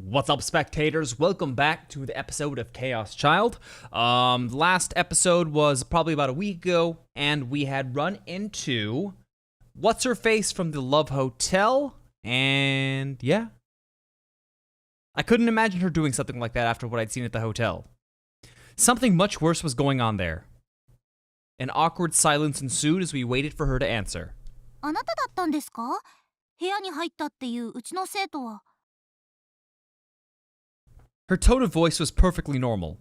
What's up, spectators? Welcome back to the episode of Chaos Child. Last episode was probably about a week ago, and we had run into What's-Her-Face from the Love Hotel, and yeah. I couldn't imagine her doing something like that after what I'd seen at the hotel. Something much worse was going on there. An awkward silence ensued as we waited for her to answer. あなただったんですか? 部屋に入ったっていううちの生徒は。 Her tone of voice was perfectly normal.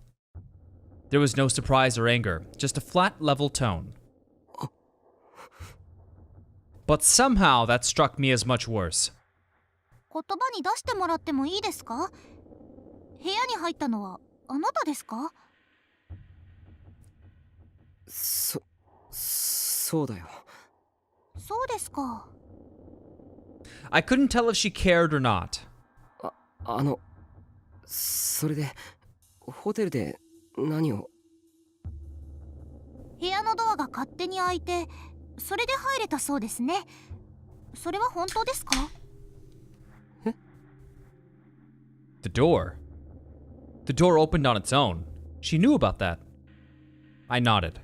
There was no surprise or anger, just a flat, level tone. But somehow that struck me as much worse. 言葉に出してもらってもいいですか? 部屋に入ったのはあなたですか? そうだよ。そうですか。 I couldn't tell if she cared or not. それでホテルで何を？部屋のドアが勝手に開いて、それで入れたそうですね。それは本当ですか? The door. The door opened on its own. She knew about that. I nodded.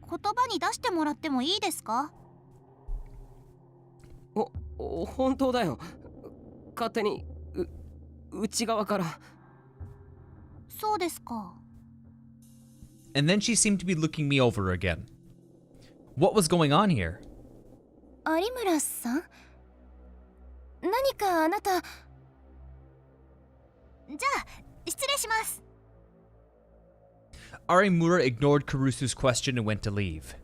言葉に出してもらってもいいですか? 本当だよ。勝手に内側から。そうですか。 And then she seemed to be looking me over again. What was going on here? 有村さん? 何かあなた。じゃあ、失礼します。 Arimura ignored Kurusu's question and went to leave.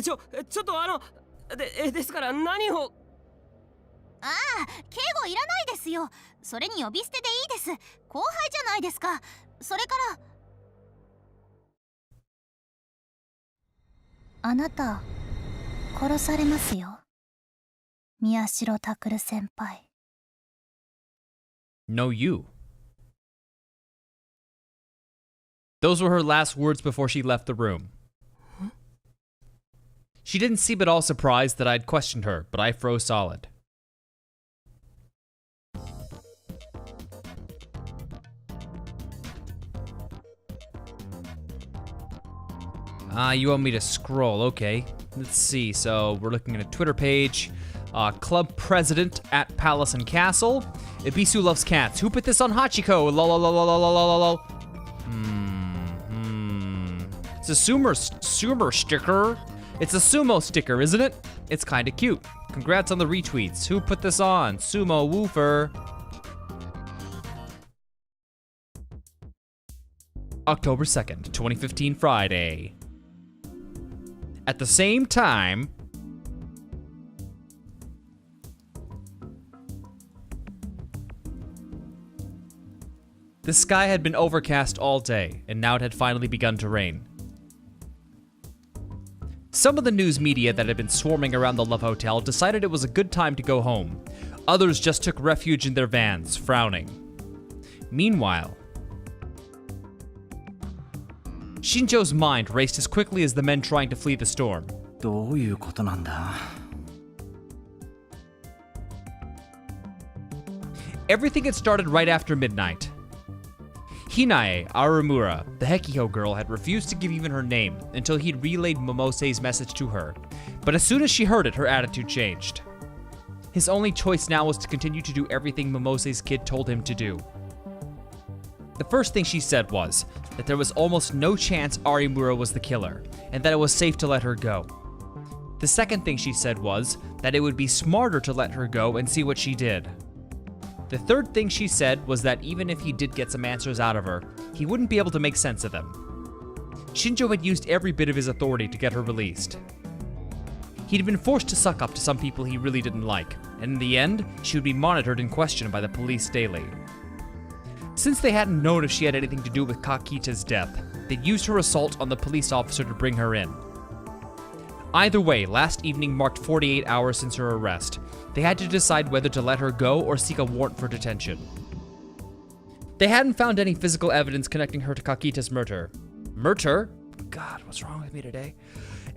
ちょっとですから何を？ああ、敬語いらないですよ。それに呼び捨てでいいです。後輩じゃないですか。それから。あなた、殺されますよ。宮代拓先輩。No, you. Those were her last words before she left the room. She didn't seem at all surprised that I'd questioned her, but I froze solid. You want me to scroll, okay. Let's see, so we're looking at a Twitter page. Club president at Palace and Castle. Ibisu loves cats. Who put this on Hachiko? Lol. It's a sumo sticker. It's a sumo sticker, isn't it? It's kinda cute. Congrats on the retweets. Who put this on? Sumo Woofer. October 2nd, 2015, Friday. At the same time, the sky had been overcast all day, and now it had finally begun to rain. Some of the news media that had been swarming around the Love Hotel decided it was a good time to go home. Others just took refuge in their vans, frowning. Meanwhile, Shinjo's mind raced as quickly as the men trying to flee the storm. どういうことなんだ? Everything had started right after midnight. Hinae Arimura, the Hekiho girl, had refused to give even her name until he'd relayed Momose's message to her. But as soon as she heard it, her attitude changed. His only choice now was to continue to do everything Momose's kid told him to do. The first thing she said was that there was almost no chance Arimura was the killer, and that it was safe to let her go. The second thing she said was that it would be smarter to let her go and see what she did. The third thing she said was that even if he did get some answers out of her, he wouldn't be able to make sense of them. Shinjo had used every bit of his authority to get her released. He'd been forced to suck up to some people he really didn't like, and in the end, she would be monitored and questioned by the police daily. Since they hadn't known if she had anything to do with Kakita's death, they'd used her assault on the police officer to bring her in. Either way, last evening marked 48 hours since her arrest. They had to decide whether to let her go or seek a warrant for detention. They hadn't found any physical evidence connecting her to Kakita's murder. Murder? God, what's wrong with me today?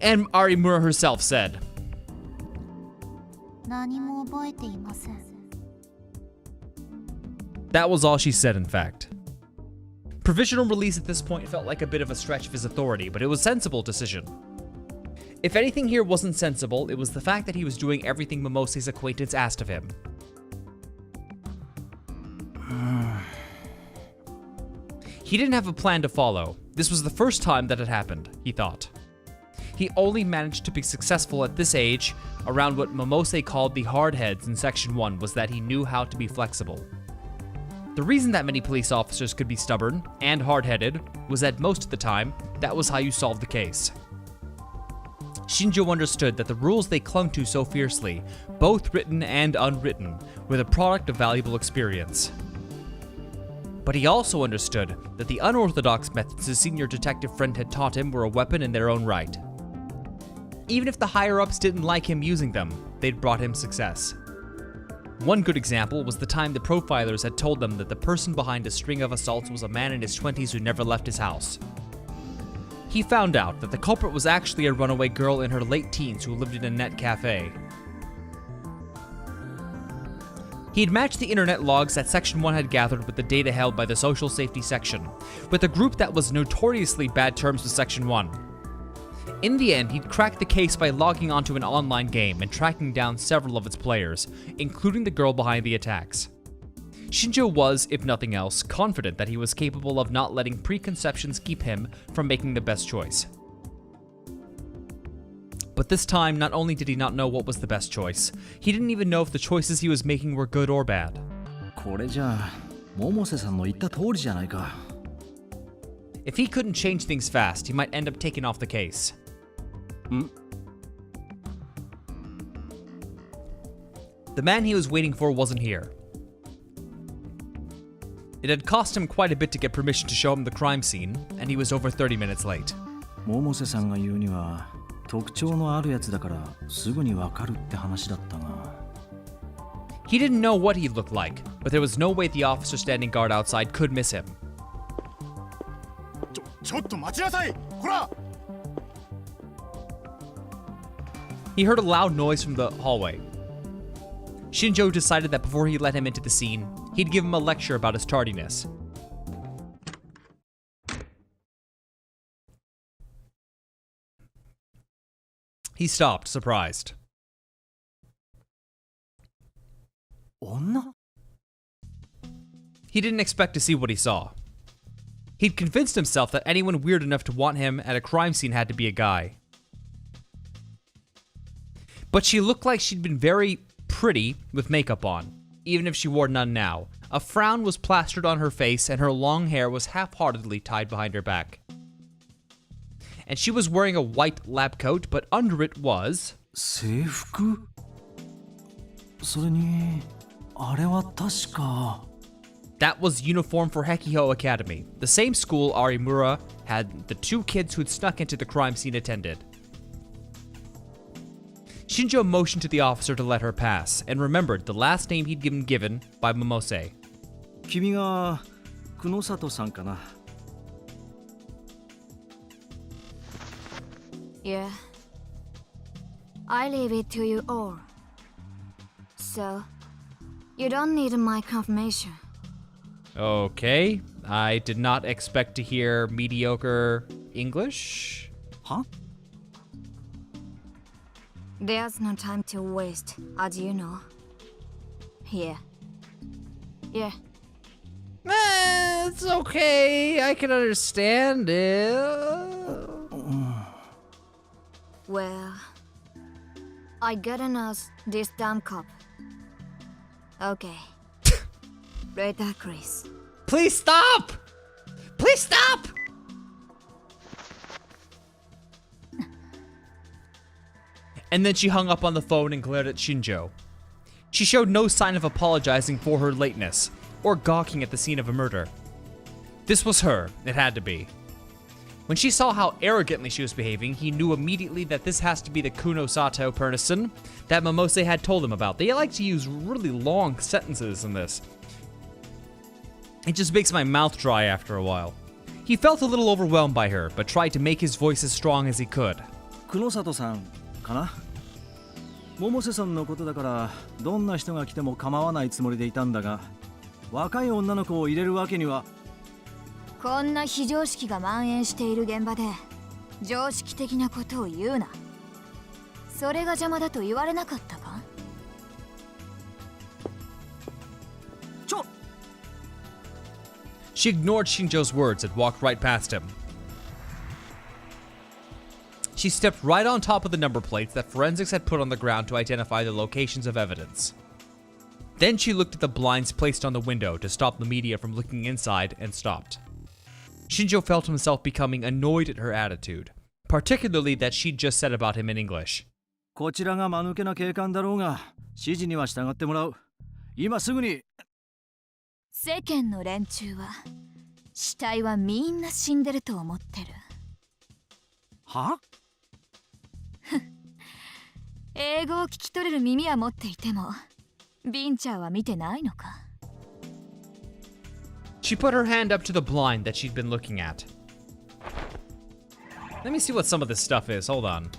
And Arimura herself said, 何も覚えていません。That was all she said, in fact. Provisional release at this point felt like a bit of a stretch of his authority, but it was a sensible decision. If anything here wasn't sensible, it was the fact that he was doing everything Momose's acquaintance asked of him. He didn't have a plan to follow. This was the first time that had happened, he thought. He only managed to be successful at this age around what Momose called the hardheads in Section 1 was that he knew how to be flexible. The reason that many police officers could be stubborn and hard-headed was that most of the time, that was how you solved the case. Shinjo understood that the rules they clung to so fiercely, both written and unwritten, were the product of valuable experience. But he also understood that the unorthodox methods his senior detective friend had taught him were a weapon in their own right. Even if the higher-ups didn't like him using them, they'd brought him success. One good example was the time the profilers had told them that the person behind a string of assaults was a man in his 20s who never left his house. He found out that the culprit was actually a runaway girl in her late teens who lived in a net cafe. He'd matched the internet logs that Section 1 had gathered with the data held by the Social Safety Section, with a group that was notoriously bad terms with Section 1. In the end, he'd cracked the case by logging onto an online game and tracking down several of its players, including the girl behind the attacks. Shinjo was, if nothing else, confident that he was capable of not letting preconceptions keep him from making the best choice. But this time, not only did he not know what was the best choice, he didn't even know if the choices he was making were good or bad. これじゃあ、百瀬さんの言った通りじゃないか。If he couldn't change things fast, he might end up taking off the case. The man he was waiting for wasn't here. It had cost him quite a bit to get permission to show him the crime scene, and he was over 30 minutes late. 百瀬さんが言うには特徴のあるやつだからすぐにわかるって話だったが。He didn't know what he looked like, but there was no way the officer standing guard outside could miss him. ちょっと待ちなさい！ほら！ He heard a loud noise from the hallway. Shinjo decided that before he let him into the scene, he'd give him a lecture about his tardiness. He stopped, surprised. 女? He didn't expect to see what he saw. He'd convinced himself that anyone weird enough to want him at a crime scene had to be a guy. But she looked like she'd been very pretty with makeup on, even if she wore none now. A frown was plastered on her face and her long hair was half-heartedly tied behind her back. And she was wearing a white lab coat, but under it was... 制服? それに、あれは確か... That was uniform for Hekiho Academy, the same school Arimura had the two kids who'd snuck into the crime scene attended. Shinjo motioned to the officer to let her pass, and remembered the last name he'd been given by Momose. 君が久野里さんかな? Yeah. I leave it to you all. So, you don't need my confirmation. Okay, I did not expect to hear mediocre English. Huh? There's no time to waste, as you know. Here. Yeah. It's okay, I can understand it. Well, I gotta know this damn cop. Okay. Radar Chris. Please stop! Please stop! And then she hung up on the phone and glared at Shinjo. She showed no sign of apologizing for her lateness, or gawking at the scene of a murder. This was her, it had to be. When she saw how arrogantly she was behaving, he knew immediately that this has to be the Kuno Sato person that Momose had told him about. They like to use really long sentences in this. It just makes my mouth dry after a while. He felt a little overwhelmed by her, but tried to make his voice as strong as he could. 久野里さんかな? 百瀬さんのことだからどんな人が来ても構わないつもりでいたんだが、若い女の子を入れるわけには。こんな非常識が蔓延している現場で常識的なことを言うな。それが邪魔だと言われなかったか？She ignored Shinjo's words and walked right past him. She stepped right on top of the number plates that forensics had put on the ground to identify the locations of evidence. Then she looked at the blinds placed on the window to stop the media from looking inside and stopped. Shinjo felt himself becoming annoyed at her attitude, particularly that she'd just said about him in English. こちらが間抜けな警官だろうが、指示には従ってもらう。今すぐに。世間の連中は死体はみんな死んでると思ってる。は？英語を聞き取れる耳は持っていても、ビンチャーは見てないのか。She put her hand up to the blind that she'd been looking at. Let me see what some of this stuff is. Hold on.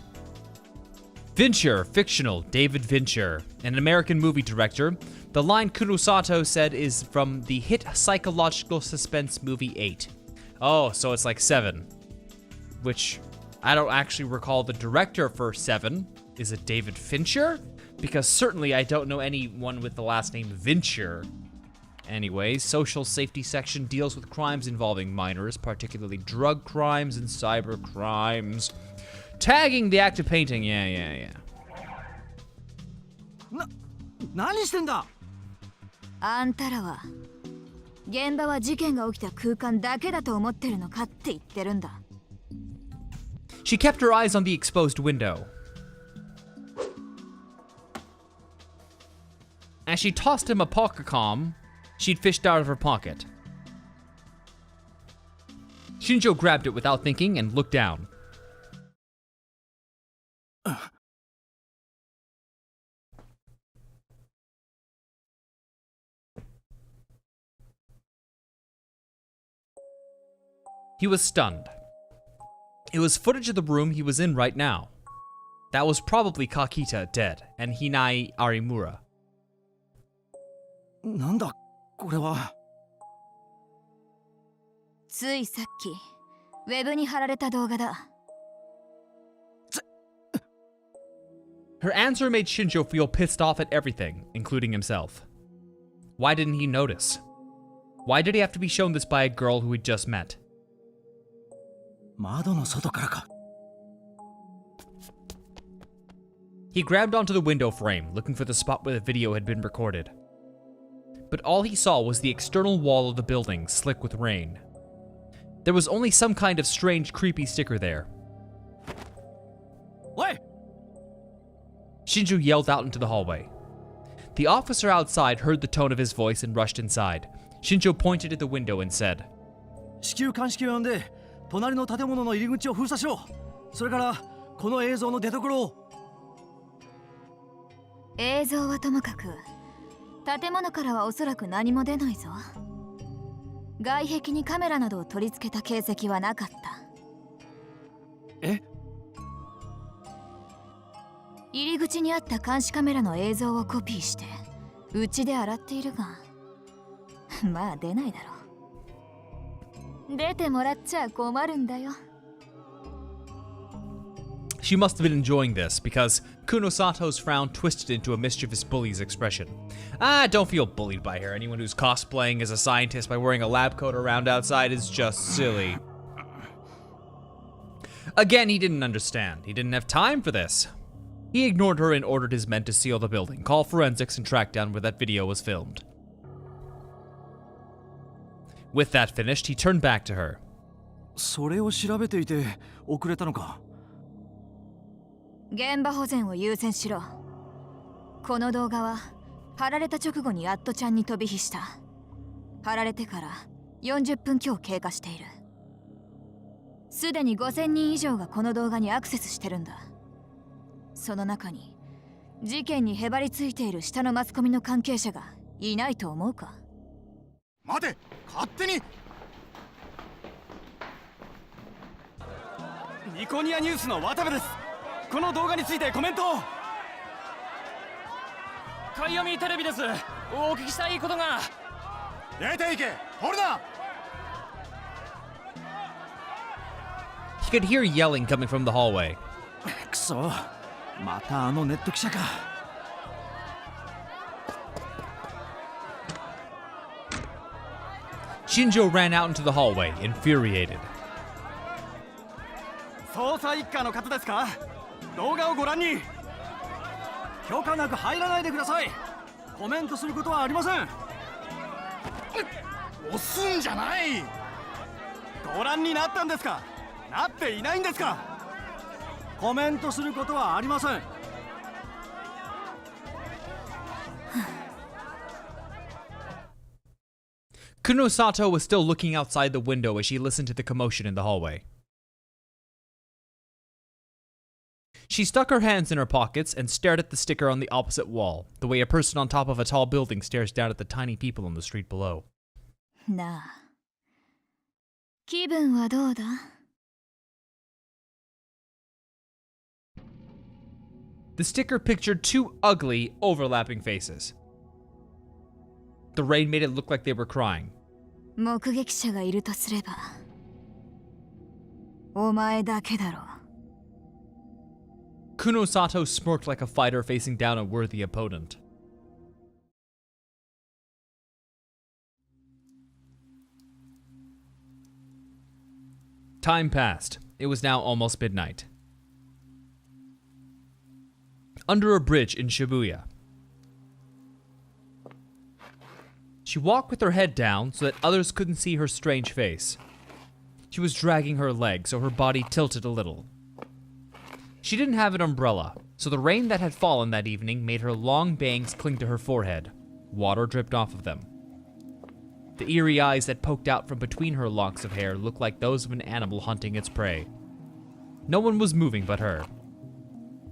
Fincher, fictional, David Fincher, an American movie director. The line Kurosato said is from the hit psychological suspense movie 8. Oh, so it's like 7. Which, I don't actually recall the director for 7. Is it David Fincher? Because certainly I don't know anyone with the last name Fincher. Anyways, social safety section deals with crimes involving minors, particularly drug crimes and cyber crimes. Tagging the act of painting, yeah. 何してんだ？あんたらは現場は事件が起きた空間だけだと思ってるのかって言ってるんだ。She kept her eyes on the exposed window. As she tossed him a pocket-com she'd fished out of her pocket. Shinjo grabbed it without thinking and looked down. He was stunned. It was footage of the room he was in right now. That was probably Kakita dead, and Hinai Arimura. なんだこれは。ついさっきウェブに貼られた動画だ。Her answer made Shinjo feel pissed off at everything, including himself. Why didn't he notice? Why did he have to be shown this by a girl who he'd just met? 窓の外からか。He grabbed onto the window frame, looking for the spot where the video had been recorded. But all he saw was the external wall of the building, slick with rain. There was only some kind of strange, creepy sticker there. おい！ Shinjo yelled out into the hallway. The officer outside heard the tone of his voice and rushed inside. Shinjo pointed at the window and said, 至急鑑識を呼んで、隣の建物の入り口を封鎖しろ。それからこの映像の出所を。映像はともかく、建物からはおそらく何も出ないぞ。外壁にカメラなどを取り付けた形跡はなかった。え？入り口にあった監視カメラの映像をコピーしてうちで洗っているが、まあ出ないだろう。出てもらっちゃ困るんだよ。She must have been enjoying this, because Kunosato's frown twisted into a mischievous bully's expression. Don't feel bullied by her. Anyone who's cosplaying as a scientist by wearing a lab coat around outside is just silly. Again, he didn't understand. He didn't have time for this. He ignored her and ordered his men to seal the building, call forensics, and track down where that video was filmed. With that finished, he turned back to her. それを調べていて遅れたのか。現場保全を優先しろ。この動画は貼られた直後にアットちゃんに飛び火した。貼られてから40分強経過している。すでに5000人以上がこの動画にアクセスしてるんだ。その中に事件にへばりついている下のマスコミの関係者がいないと思うか？待て、勝手に。ニコニアニュースの渡部です。この動画についてコメントを。かいよみテレビです。お聞きしたいことが。出て行け掘るな He could hear yelling coming from the hallway. くそ、またあのネット記者か。Shinjo ran out into the hallway, infuriated. 捜査一課の方ですか？動画をご覧に。許可なく入らないでください。コメントすることはありません。押すんじゃない。ご覧になったんですか？なっていないんですか？コメントすることはありません。Kunosato was still looking outside the window as she listened to the commotion in the hallway. She stuck her hands in her pockets and stared at the sticker on the opposite wall, the way a person on top of a tall building stares down at the tiny people on the street below. なあ、気分はどうだ？ The sticker pictured two ugly, overlapping faces. The rain made it look like they were crying. 目撃者がいるとすれば、お前だけだろう。 Kunosato smirked like a fighter facing down a worthy opponent. Time passed. It was now almost midnight. Under a bridge in Shibuya. She walked with her head down so that others couldn't see her strange face. She was dragging her leg so her body tilted a little. She didn't have an umbrella, so the rain that had fallen that evening made her long bangs cling to her forehead. Water dripped off of them. The eerie eyes that poked out from between her locks of hair looked like those of an animal hunting its prey. No one was moving but her.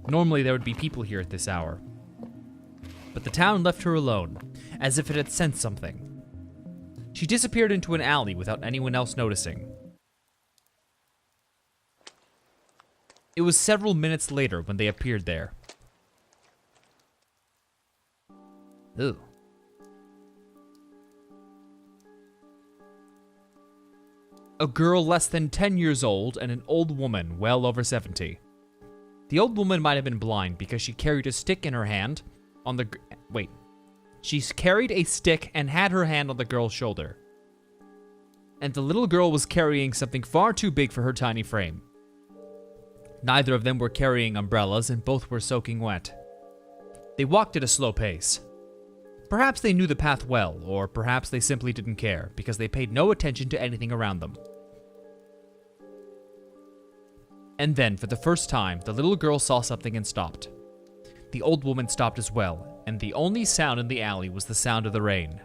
Normally there would be people here at this hour. But the town left her alone, as if it had sensed something. She disappeared into an alley without anyone else noticing. It was several minutes later when they appeared there. Ew. A girl less than 10 years old and an old woman well over 70. The old woman might have been blind because she carried a stick in her hand on the... Wait. She carried a stick and had her hand on the girl's shoulder. And the little girl was carrying something far too big for her tiny frame. Neither of them were carrying umbrellas and both were soaking wet. They walked at a slow pace. Perhaps they knew the path well, or perhaps they simply didn't care because they paid no attention to anything around them. And then, for the first time, the little girl saw something and stopped. The old woman stopped as well, and the only sound in the alley was the sound of the rain.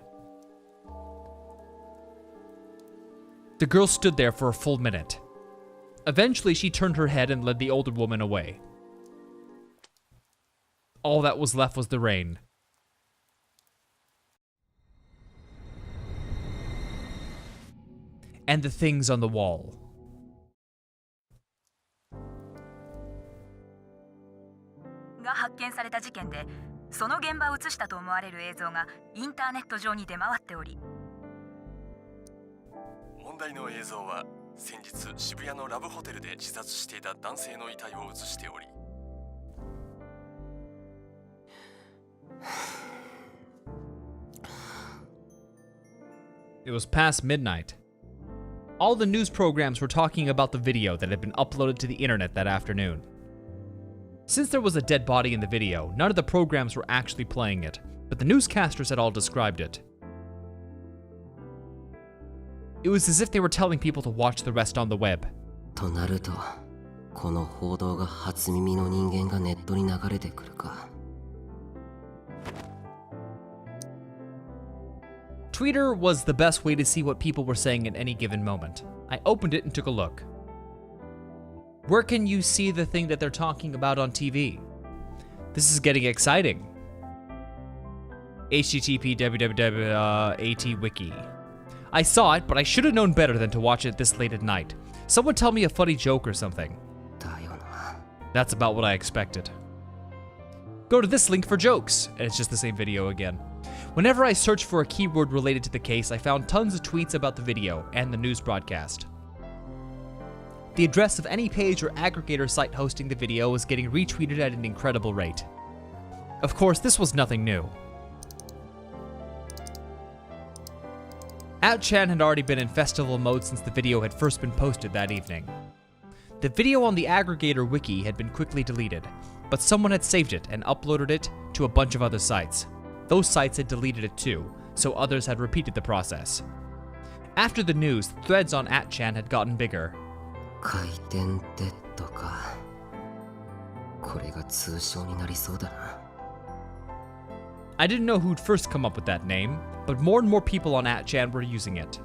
The girl stood there for a full minute. Eventually, she turned her head and led the older woman away. All that was left was the rain. And the things on the wall. が発見された事件で、その現場を映したと思われる映像がインターネット上に出回っており、問題の映像は先日渋谷のラブホテルで自殺していた男性の遺体を映しており、It was past midnight. All the news programs were talking about the video that had been uploaded to the internet that afternoon. Since there was a dead body in the video, none of the programs were actually playing it, but the newscasters had all described it. It was as if they were telling people to watch the rest on the web. となると、この報道が初耳の人間がネットに流れてくるか。Twitter was the best way to see what people were saying at any given moment. I opened it and took a look. Where can you see the thing that they're talking about on TV? This is getting exciting. http www.atwiki. I saw it, but I should have known better than to watch it this late at night. Someone tell me a funny joke or something. だよな。 That's about what I expected. Go to this link for jokes, and it's just the same video again. Whenever I searched for a keyword related to the case, I found tons of tweets about the video and the news broadcast. The address of any page or aggregator site hosting the video was getting retweeted at an incredible rate. Of course, this was nothing new. At-chan had already been in festival mode since the video had first been posted that evening. The video on the aggregator wiki had been quickly deleted, but someone had saved it and uploaded it to a bunch of other sites. Those sites had deleted it too, so others had repeated the process. After the news, threads on at-chan had gotten bigger. 回転デッドか。これが通称になりそうだな。 I didn't know who'd first come up with that name, but more and more people on at-chan were using it.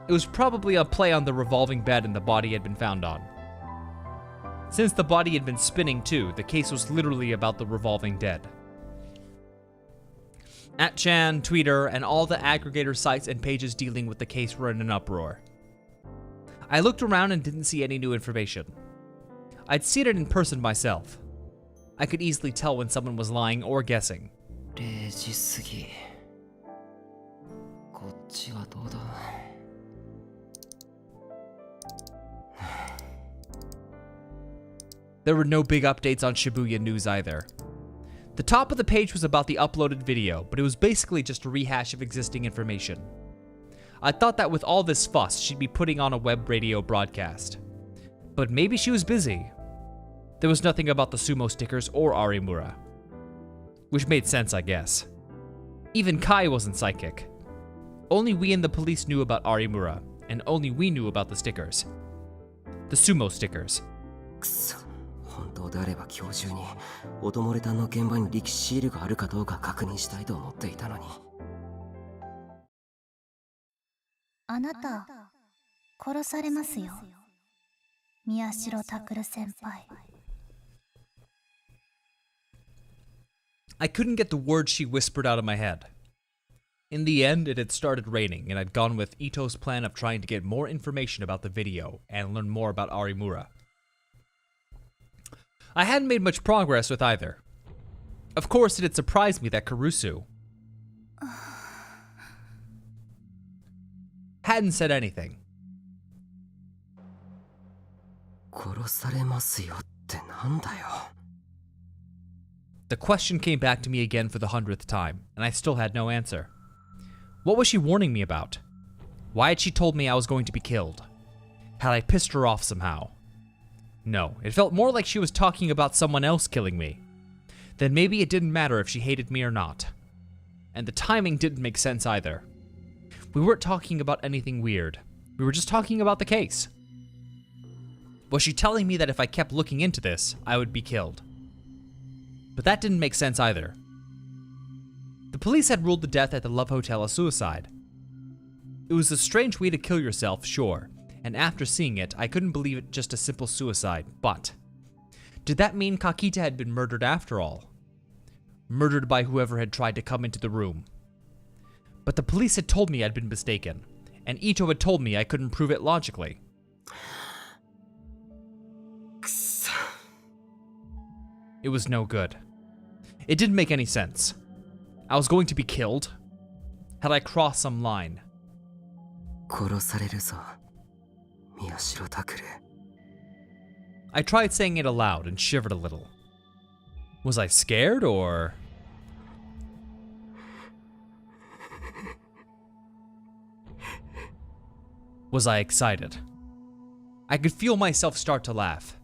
It was probably a play on the revolving bed and the body had been found on. Since the body had been spinning too, the case was literally about the revolving dead. At-chan, Twitter, and all the aggregator sites and pages dealing with the case were in an uproar. I looked around and didn't see any new information. I'd seen it in person myself. I could easily tell when someone was lying or guessing. 0時過ぎ。こっちはどうだ。 There were no big updates on Shibuya News either. The top of the page was about the uploaded video, but it was basically just a rehash of existing information. I thought that with all this fuss, she'd be putting on a web radio broadcast. But maybe she was busy. There was nothing about the sumo stickers or Arimura. Which made sense, I guess. Even Kai wasn't psychic. Only we and the police knew about Arimura, and only we knew about the stickers. The sumo stickers. くそ。本当であれば今日中にオトモレタンの現場に力士シールがあるかどうか確認したいと思っていたのに。あなた殺されますよ、宮代拓先輩。 I couldn't get the words she whispered out of my head. In the end, it had started raining, and I'd gone with Ito's plan of trying to get more information about the video and learn more about Arimura. I hadn't made much progress with either. Of course, it had surprised me that Kurusu hadn't said anything. 殺されますよってなんだよ。 The question came back to me again for the 100th time, and I still had no answer. What was she warning me about? Why had she told me I was going to be killed? Had I pissed her off somehow? No, it felt more like she was talking about someone else killing me. Then maybe it didn't matter if she hated me or not. And the timing didn't make sense either. We weren't talking about anything weird. We were just talking about the case. Was she telling me that if I kept looking into this, I would be killed? But that didn't make sense either. The police had ruled the death at the Love Hotel a suicide. It was a strange way to kill yourself, sure, and after seeing it, I couldn't believe it just a simple suicide, but did that mean Kakita had been murdered after all? Murdered by whoever had tried to come into the room. But the police had told me I'd been mistaken, and Ito had told me I couldn't prove it logically. It was no good. It didn't make any sense. I was going to be killed? Had I crossed some line? 殺されるぞ、宮代拓。 I tried saying it aloud and shivered a little. Was I scared or... was I excited? I could feel myself start to laugh.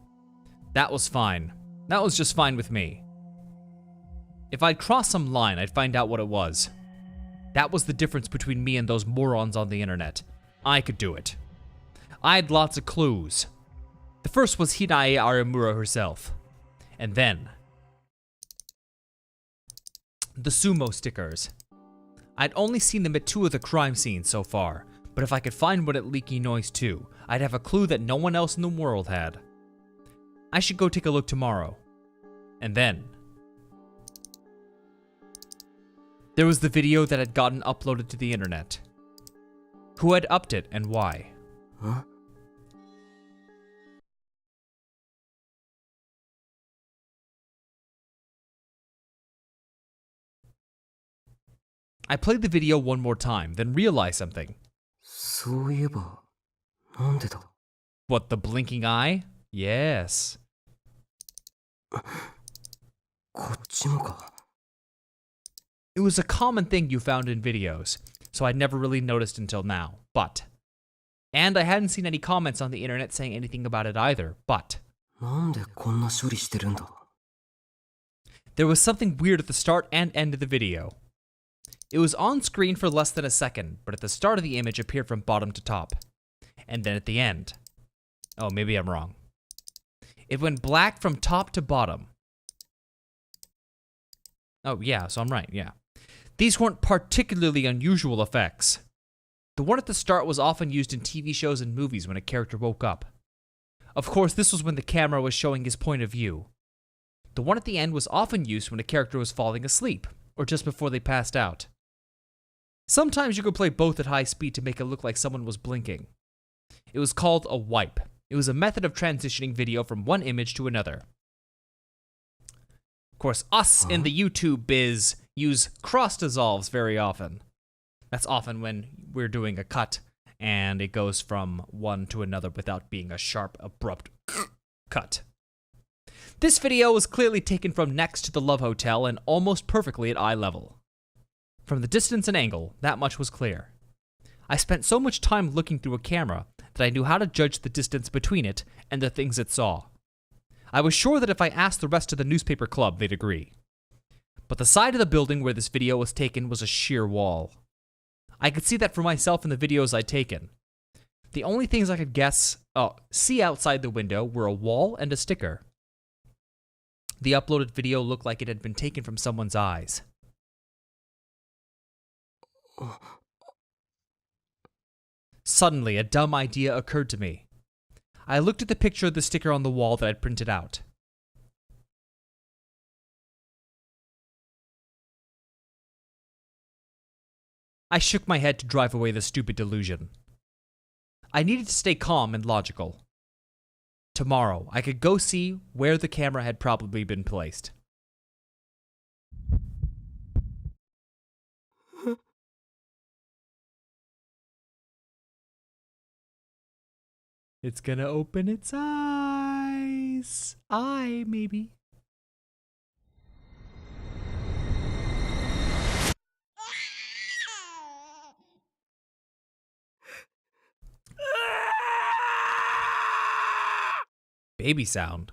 That was fine. That was just fine with me. If I'd crossed some line, I'd find out what it was. That was the difference between me and those morons on the internet. I could do it. I had lots of clues. The first was Hinae Arimura herself. And then... the sumo stickers. I'd only seen them at 2 of the crime scenes so far, but if I could find one at Leaky Noise too, I'd have a clue that no one else in the world had. I should go take a look tomorrow. And then... there was the video that had gotten uploaded to the internet. Who had upped it and why? Huh? I played the video one more time, then realized something. そういえば、なんでだ? What, the blinking eye? Yes. こっちもか。 It was a common thing you found in videos, so I'd never really noticed until now, and I hadn't seen any comments on the internet saying anything about it either, but なんでこんな処理してるんだ? there was something weird at the start and end of the video. It was on screen for less than a second, but at the start of the image appeared from bottom to top. And then at the end. Oh, maybe I'm wrong. It went black from top to bottom. Oh, yeah, so I'm right, yeah. These weren't particularly unusual effects. The one at the start was often used in TV shows and movies when a character woke up. Of course, this was when the camera was showing his point of view. The one at the end was often used when a character was falling asleep, or just before they passed out. Sometimes you could play both at high speed to make it look like someone was blinking. It was called a wipe. It was a method of transitioning video from one image to another. Of course, us in the YouTube biz use cross dissolves very often. That's often when we're doing a cut and it goes from one to another without being a sharp, abrupt cut. This video was clearly taken from next to the Love Hotel and almost perfectly at eye level. From the distance and angle, that much was clear. I spent so much time looking through a camera that I knew how to judge the distance between it and the things it saw. I was sure that if I asked the rest of the newspaper club, they'd agree. But the side of the building where this video was taken was a sheer wall. I could see that for myself in the videos I'd taken. The only things I could see outside the window were a wall and a sticker. The uploaded video looked like it had been taken from someone's eyes. Suddenly, a dumb idea occurred to me. I looked at the picture of the sticker on the wall that I'd printed out. I shook my head to drive away the stupid delusion. I needed to stay calm and logical. Tomorrow, I could go see where the camera had probably been placed. It's gonna open its eyes. Eye, maybe. Baby sound.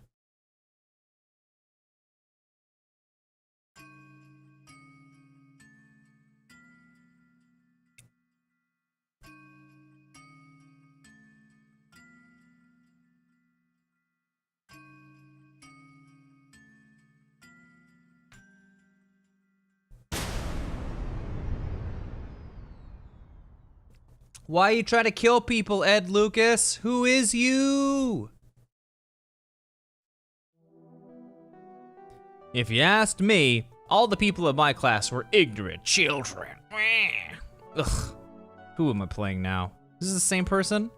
Why are you trying to kill people, Ed Lucas? Who is you? If you asked me, all the people in my class were ignorant children. Ugh. Who am I playing now? Is this the same person?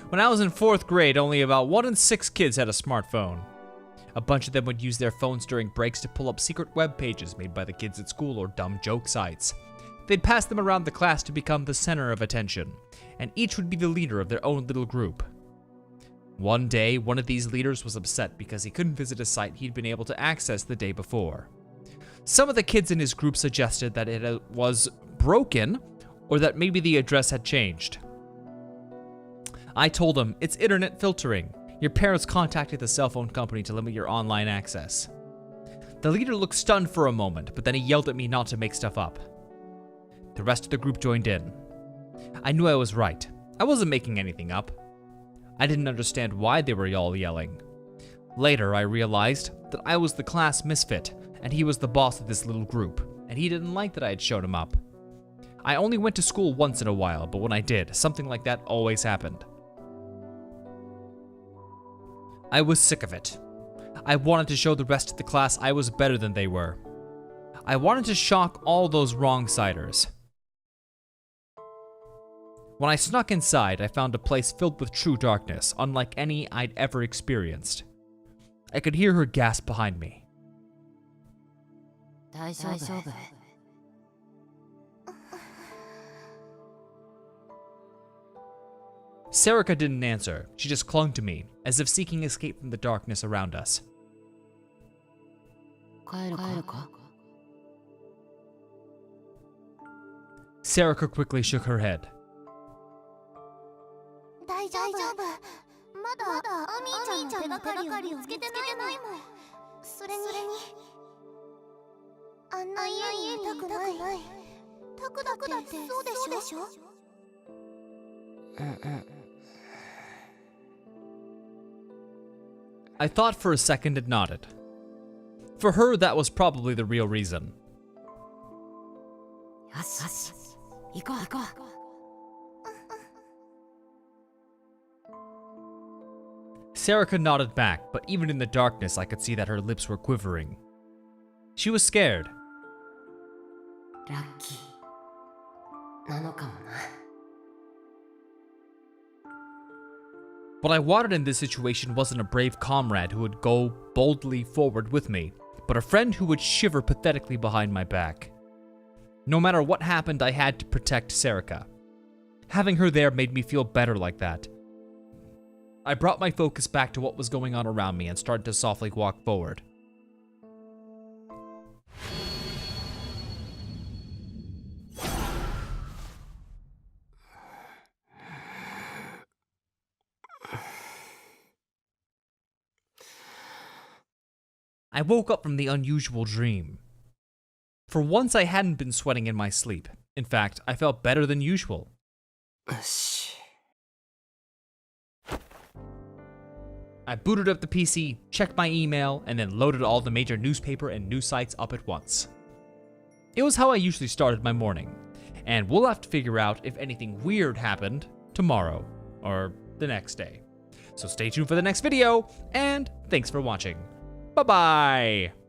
When I was in 4th grade, only about 1 in 6 kids had a smartphone. A bunch of them would use their phones during breaks to pull up secret web pages made by the kids at school or dumb joke sites. They'd pass them around the class to become the center of attention, and each would be the leader of their own little group. One day, one of these leaders was upset because he couldn't visit a site he'd been able to access the day before. Some of the kids in his group suggested that it was broken, or that maybe the address had changed. I told him, it's internet filtering. Your parents contacted the cell phone company to limit your online access. The leader looked stunned for a moment, but then he yelled at me not to make stuff up. The rest of the group joined in. I knew I was right. I wasn't making anything up. I didn't understand why they were all yelling. Later, I realized that I was the class misfit, and he was the boss of this little group, and he didn't like that I had shown him up. I only went to school once in a while, but when I did, something like that always happened. I was sick of it. I wanted to show the rest of the class I was better than they were. I wanted to shock all those wrong-siders. When I snuck inside, I found a place filled with true darkness, unlike any I'd ever experienced. I could hear her gasp behind me. Sarika didn't answer. She just clung to me, as if seeking escape from the darkness around us. Sarika quickly shook her head. 大丈夫。まだアミーちゃんの手がかりを見つけてないもん。それにあんな家にいたくない。タクだってそうでしょ？ I thought for a second and nodded. For her, that was probably the real reason. Sarika nodded back, but even in the darkness I could see that her lips were quivering. She was scared. What I wanted in this situation wasn't a brave comrade who would go boldly forward with me, but a friend who would shiver pathetically behind my back. No matter what happened, I had to protect Sarika. Having her there made me feel better like that. I brought my focus back to what was going on around me and started to softly walk forward. I woke up from the unusual dream. For once, I hadn't been sweating in my sleep. In fact, I felt better than usual. I booted up the PC, checked my email, and then loaded all the major newspaper and news sites up at once. It was how I usually started my morning, and we'll have to figure out if anything weird happened tomorrow or the next day. So stay tuned for the next video, and thanks for watching. Bye-bye!